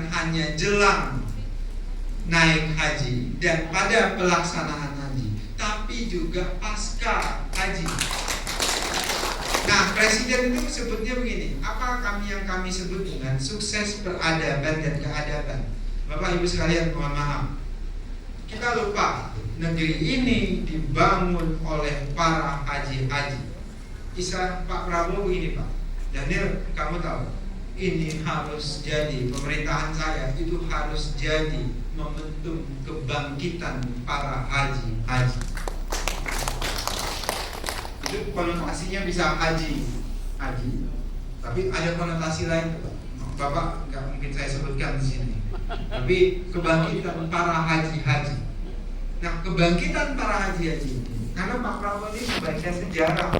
bukan hanya jelang naik haji dan pada pelaksanaan haji, tapi juga pasca haji. Nah, presiden itu sebutnya begini, apa yang kami sebut dengan sukses peradaban dan keadaban. Bapak Ibu sekalian, mohon maaf, kita lupa negeri ini dibangun oleh para haji-haji. Kisah Pak Prabowo begini, Pak Daniel, kamu tahu, ini harus jadi, pemerintahan saya itu harus jadi momentum kebangkitan para haji-haji. Itu konotasinya bisa haji, tapi ada konotasi lain, Bapak nggak mungkin saya sebutkan di sini. Tapi kebangkitan para haji-haji. Nah, kebangkitan para haji-haji ini, karena Pak Prabowo ini membaca sejarah.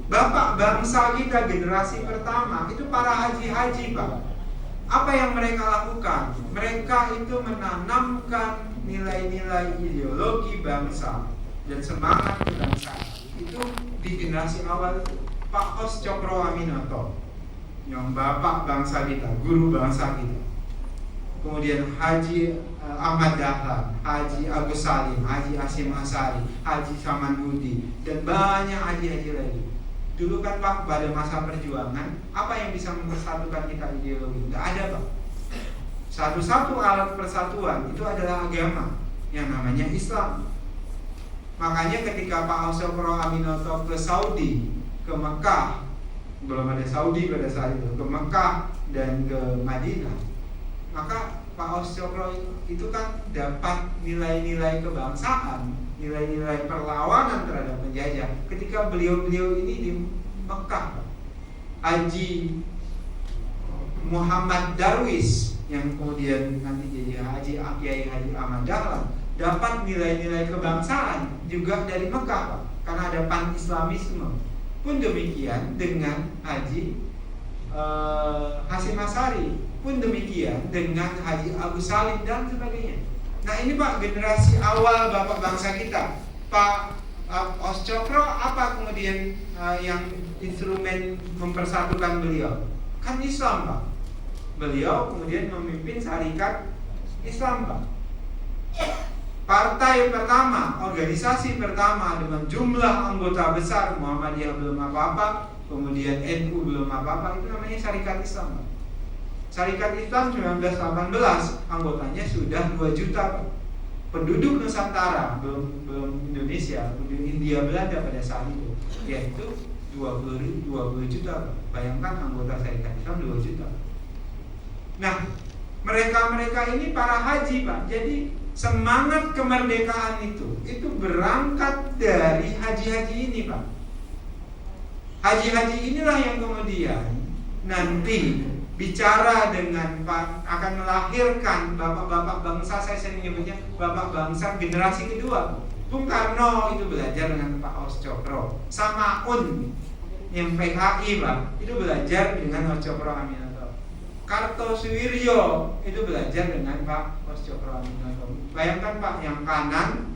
Bapak bangsa kita generasi pertama itu para haji-haji, Pak. Apa yang mereka lakukan? Mereka itu menanamkan nilai-nilai ideologi bangsa dan semangat kebangsaan. Itu di generasi awal itu Pak Hos Cokro Aminoto, yang bapak bangsa kita, guru bangsa kita. Kemudian Haji Ahmad Dahlan, Haji Agus Salim, Haji Hasyim Asy'ari, Haji Samanhudi, dan banyak haji-haji lagi. Dulu kan Pak, pada masa perjuangan, apa yang bisa mempersatukan kita ideologi? Nggak ada, Pak. Satu-satu alat persatuan itu adalah agama yang namanya Islam. Makanya ketika Pak Hos Cokro Aminoto ke Saudi, ke Mekah, belum ada Saudi pada saat itu, ke Mekah dan ke Madinah, maka Pak Hos Cokro itu kan dapat nilai-nilai kebangsaan, nilai-nilai perlawanan terhadap penjajah ketika beliau-beliau ini di Mekah. Haji Muhammad Darwis yang kemudian nanti jadi Kiai Haji Ahmad Dahlan dapat nilai-nilai kebangsaan juga dari Mekah, Pak, karena ada pan-islamisme. Pun demikian dengan Haji Hasyim Asy'ari, pun demikian dengan Haji Agus Salim dan sebagainya. Nah, ini Pak, generasi awal bapak bangsa kita. Pak Hos Cokro apa kemudian yang instrumen mempersatukan beliau? Kan Islam, Pak. Beliau kemudian memimpin syarikat Islam, Pak. Partai pertama, organisasi pertama dengan jumlah anggota besar, Muhammadiyah belum apa-apa, kemudian NU belum apa-apa, itu namanya Syarikat Islam, Pak. Syarikat Islam 1918 anggotanya sudah 2 juta, Pak. Penduduk Nusantara, belum Indonesia, penduduk India Belanda pada saat itu, yaitu 20 juta, Pak. Bayangkan anggota Syarikat Islam 2 juta. Nah, mereka ini para haji, Pak. Jadi semangat kemerdekaan itu berangkat dari haji-haji ini, Pak. Haji-haji inilah yang kemudian nanti bicara dengan Pak, akan melahirkan bapak-bapak bangsa. Saya sering menyebutnya bapak bangsa generasi kedua. Bung Karno itu belajar dengan Pak Hos Cokro. Samaun yang PKI, Pak, itu belajar dengan Hos Cokro Aminoto. Kartosuwiryo itu belajar dengan Pak Hos Cokro Aminoto. Bayangkan, Pak, yang kanan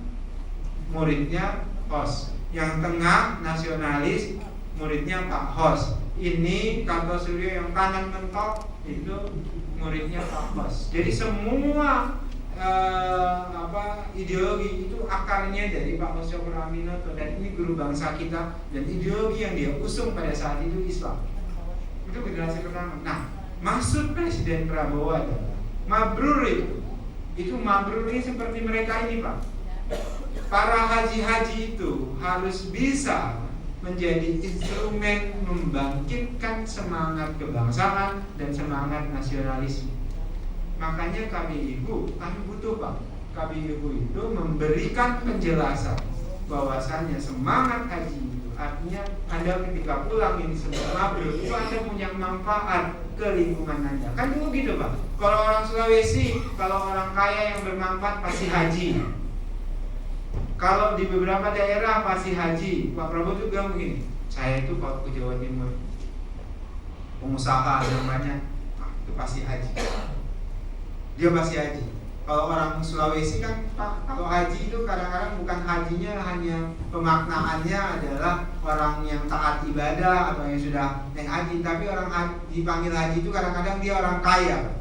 muridnya Hos, yang tengah nasionalis muridnya Pak Hos. Ini Kartosuwiryo yang kanan mentok itu muridnya Pak Hos. Jadi semua ideologi itu akarnya dari Pak Hos Cokro Aminoto, dan ini guru bangsa kita, dan ideologi yang dia usung pada saat itu Islam. Itu generasi pertama. Nah, maksud Presiden Prabowo adalah mabrur itu mabrur ini seperti mereka ini, Pak. Para haji-haji itu harus bisa menjadi instrumen membangkitkan semangat kebangsaan dan semangat nasionalisme. Makanya kami butuh, Pak, kami itu memberikan penjelasan bahwasannya semangat haji itu artinya Anda ketika pulang ini sebelum mabrur itu Anda punya manfaat ke lingkungan Anda. Kan dulu gitu, Pak. Kalau orang Sulawesi, kalau orang kaya yang bermanfaat pasti haji. Kalau di beberapa daerah pasti haji. Pak Prabowo juga begini, saya itu kalau ke Jawa Timur, pengusaha namanya, itu pasti haji. Dia pasti haji. Kalau orang Sulawesi kan, Pak, kalau haji itu kadang-kadang bukan hajinya hanya pemaknaannya adalah orang yang taat ibadah atau yang sudah naik haji, tapi orang dipanggil haji itu kadang-kadang dia orang kaya.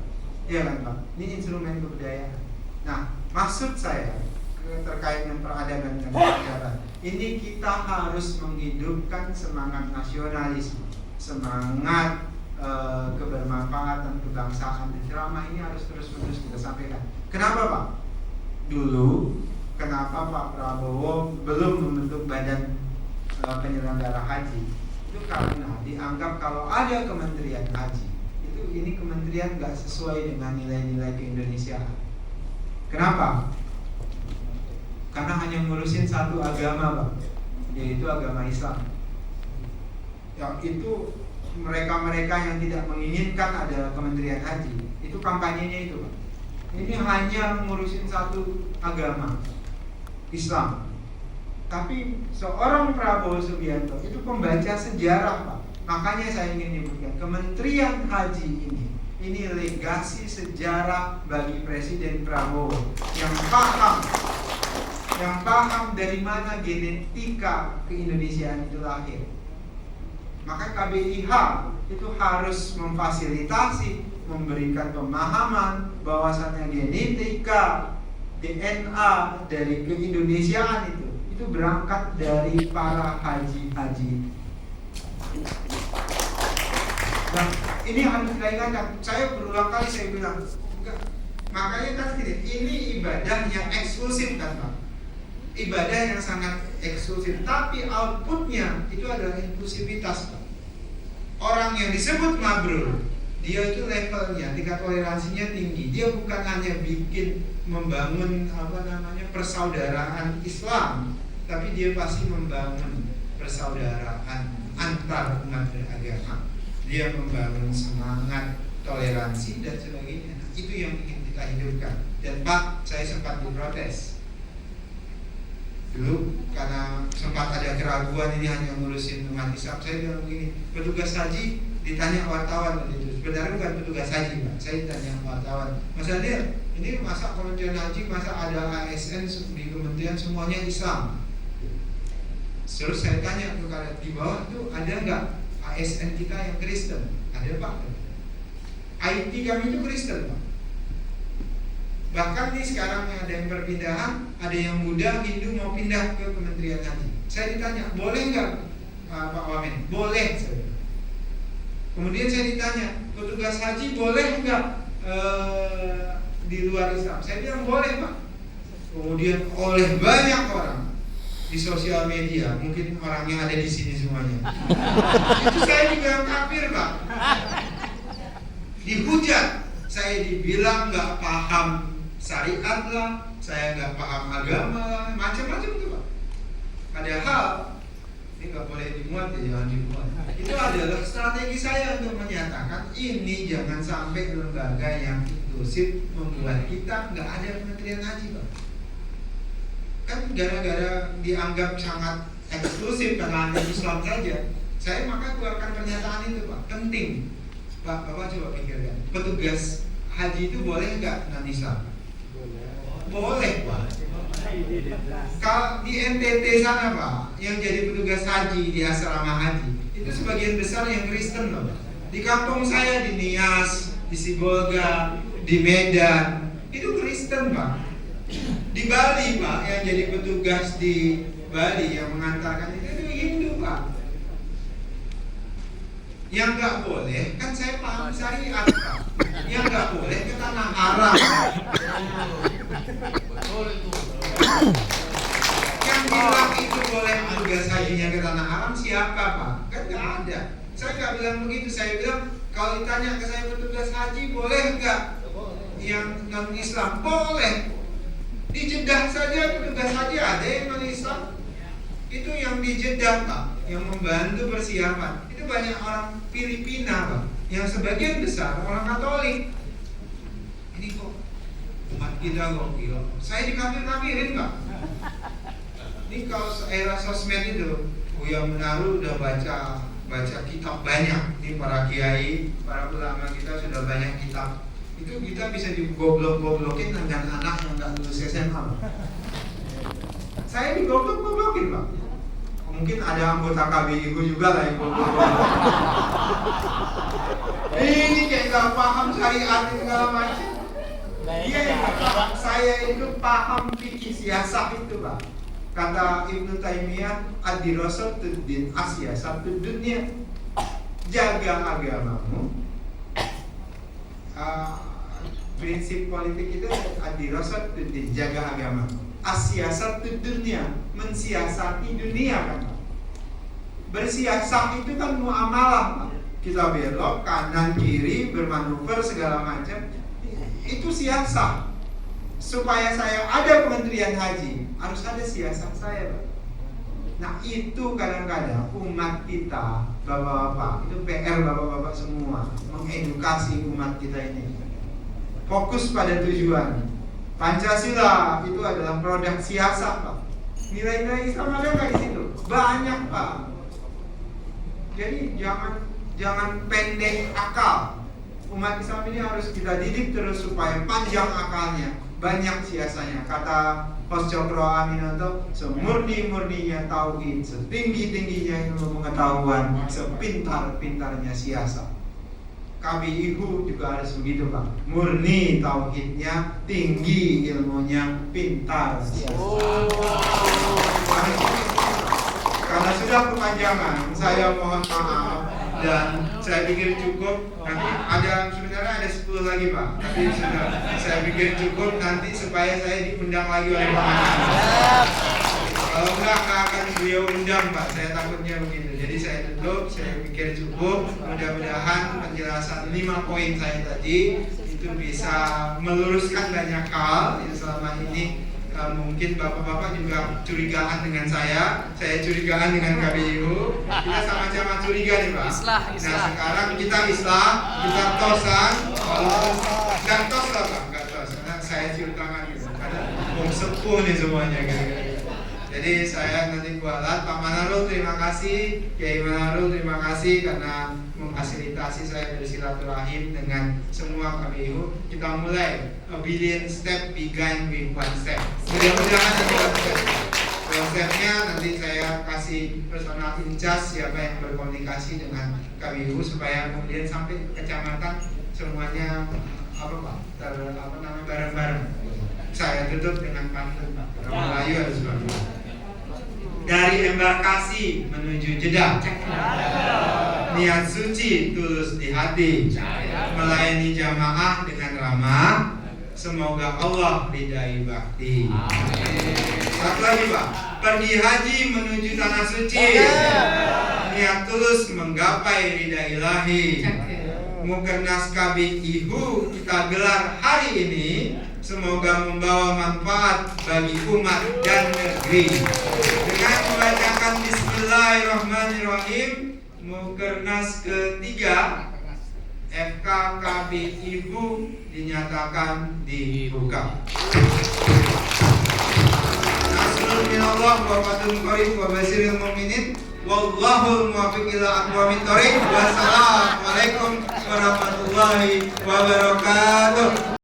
Iya kan Pak? Ini instrumen kebudayaan. Nah, maksud saya terkait dengan peradaban dan peradaban, ini kita harus menghidupkan semangat nasionalisme, semangat kebermanfaatan kebangsaan. Dan ceramah ini harus terus-menerus kita sampaikan. Kenapa Pak? Dulu, kenapa Pak Prabowo belum membentuk badan penyelenggara haji? Itu karena dianggap kalau ada Kementerian Haji, itu ini kementerian nggak sesuai dengan nilai-nilai keindonesiaan. Kenapa? Karena hanya ngurusin satu agama Pak, yaitu agama Islam. Yang itu mereka-mereka yang tidak menginginkan ada Kementerian Haji, itu kampanyenya itu Pak. Ini hanya ngurusin satu agama, Islam. Tapi seorang Prabowo Subianto itu pembaca sejarah Pak. Makanya saya ingin menyebutkan Kementerian Haji ini legasi sejarah bagi Presiden Prabowo yang paham dari mana genetika keindonesiaan itu lahir. Maka KBIH itu harus memfasilitasi, memberikan pemahaman bahwasannya genetika DNA dari keindonesiaan itu berangkat dari para haji-haji. Nah, ini harus kita ingatkan. Saya berulang kali saya bilang, enggak. Makanya kan ini ibadah yang eksklusif kan Pak. Ibadah yang sangat eksklusif, tapi outputnya itu adalah inklusivitas Pak. Orang yang disebut mabrur, dia itu levelnya, tingkat toleransinya tinggi. Dia bukan hanya membangun persaudaraan Islam, tapi dia pasti membangun persaudaraan antar umat beragama. Dia membangun semangat toleransi dan sebagainya. Nah, itu yang ingin kita hidupkan. Dan Pak, saya sempat diprotes dulu karena sempat ada keraguan ini hanya ngurusin umat Islam. Saya bilang begini, petugas haji ditanya wartawan waktu itu. Sebenarnya bukan petugas haji Pak, saya ditanya wartawan, Mas Adil, ini masa Kementerian Haji, masa ada ASN di kementerian semuanya Islam? Terus saya tanya ke kalian, di bawah tuh ada nggak ASN kita yang Kristen? Ada Pak. IT kami itu Kristen Pak. Bahkan nih sekarang ada yang perpindahan, ada yang Buddha, Hindu mau pindah ke Kementerian Haji. Saya ditanya, boleh nggak Pak Wamen? Boleh. Kemudian saya ditanya, petugas haji boleh nggak di luar Islam? Saya bilang boleh Pak. Kemudian oleh banyak orang di sosial media, mungkin orang yang ada di sini semuanya, itu saya dibilang kafir Pak. Dihujat, saya dibilang nggak paham syariat lah, saya nggak paham agama lah, macam-macam itu Pak. Padahal ini nggak boleh dimuat ya, jangan dimuat. Itu adalah strategi saya untuk menyatakan ini jangan sampai lembaga yang inklusif membuat kita nggak ada Kementerian Haji Pak. Kan gara-gara dianggap sangat eksklusif karena hanya Islam saja, saya maka keluarkan pernyataan itu Pak. Penting Pak, Bapak coba pikirkan, petugas haji itu boleh nggak non-Islam? Boleh Pak. Kalau di NTT sana Pak, yang jadi petugas haji di asrama haji itu sebagian besar yang Kristen loh. Di kampung saya di Nias, di Sibolga, di Medan itu Kristen Pak. Di Bali Pak, yang jadi petugas di Bali yang mengantarkan itu Hindu Pak. Yang nggak boleh kan saya paham syariat Pak. Yang nggak boleh ke tanah haram. Yang bilang itu boleh petugas hajinya ke tanah haram siapa Pak? Kan nggak ada. Saya nggak bilang begitu. Saya bilang kalau ditanya ke saya petugas haji boleh nggak yang non Islam? Boleh. Di Jeddah saja petugas haji ada yang non Islam. Itu yang di Jeddah Pak, yang membantu persiapan. Itu banyak orang Filipina Pak, yang sebagian besar orang Katolik. Ini kok umat kita kok gila. Saya dikafir-kafirin Pak. Ini kalau era sosmed itu, Buya Menaru udah baca kitab banyak. Ini para kiai, para ulama kita sudah banyak kitab. Itu kita bisa digoblok-goblokin dengan anak yang nggak lulus SMA. Saya digoblok-goblokin Pak. Mungkin ada anggota KBIU juga lah yang goblok-goblok. Ini kayak nggak paham syariat segala macam. Iya, saya itu paham fikih siasat itu, Pak. Kata Ibnu Taimiyah, ad-dirasatu din as-siyasatu dunya. Jaga agamamu. Prinsip politik itu ad-dirasatu din, jaga agama. As-siyasatu dunya, mensiasati dunia kan. Bersiasat itu kan muamalah, Pak. Kita belok kanan kiri, bermanuver segala macam. Itu siasat. Supaya saya ada Kementerian Haji, harus ada siasat saya, Pak. Nah itu kadang-kadang umat kita, bapak-bapak, itu PR bapak-bapak semua, mengedukasi umat kita ini. Fokus pada tujuan. Pancasila itu adalah produk siasat, Pak. Nilai-nilai Islam ada nggak di situ? Banyak, Pak. Jadi jangan pendek akal. Umat Islam ini harus kita didik terus supaya panjang akalnya, banyak siasatnya. Kata Pos Cokro Aminoto, semurni-murninya tauhid, setinggi-tingginya ilmu pengetahuan, sepintar-pintarnya siasat. KBIHU juga harus begitu, Pak. Murni tauhidnya, tinggi ilmunya, pintar siasat. Karena sudah kepanjangan, saya mohon maaf dan saya pikir cukup. Nanti sebenarnya ada 10 lagi, Pak. Tapi sudah saya pikir cukup nanti supaya saya diundang lagi oleh Pak Manado. Kalau enggak akan beliau undang, Pak. Saya takutnya begitu. Jadi saya tutup, saya pikir cukup. Mudah-mudahan penjelasan 5 poin saya tadi itu bisa meluruskan banyak hal yang selama ini mungkin bapak-bapak juga curigaan dengan saya curigaan dengan KBIU. Kita sama-sama curiga nih, Pak. Islah. Nah sekarang kita islah, kita tosan. Nggak tos lah, Pak, nggak tos. Karena saya cium tangan gitu. Karena sepuh nih semuanya gitu. Jadi saya nanti buatlah. Pak Manarul terima kasih, Kiai Manarul terima kasih karena memfasilitasi saya bersilaturahim dengan semua KBIU. Kita mulai a billion step begin with one step. Mudah-mudahan nanti konsepnya nanti saya kasih personal in charge siapa yang berkomunikasi dengan KBIU supaya kemudian sampai ke kecamatan semuanya bareng-bareng. Saya tutup dengan pantun, Pak. Melayu harus bagus. Dari embarkasi menuju Jeddah, niat suci tulus di hati, melayani jamaah dengan ramah, semoga Allah ridai bakti. Satu lagi, Pak, pergi haji menuju tanah suci, niat tulus menggapai ridha ilahi. Mukernas KBIHU kita gelar hari ini, semoga membawa manfaat bagi umat dan negeri. Dengan membacakan Bismillahirrahmanirrahim, Mukernas ketiga FK KBIHU dinyatakan dibuka. Nasrul minallah wa fathun qarib wa basyiril mu'minin. Wallahul muwaffiq ila aqwamit thoriq. Wassalamualaikum warahmatullahi wabarakatuh.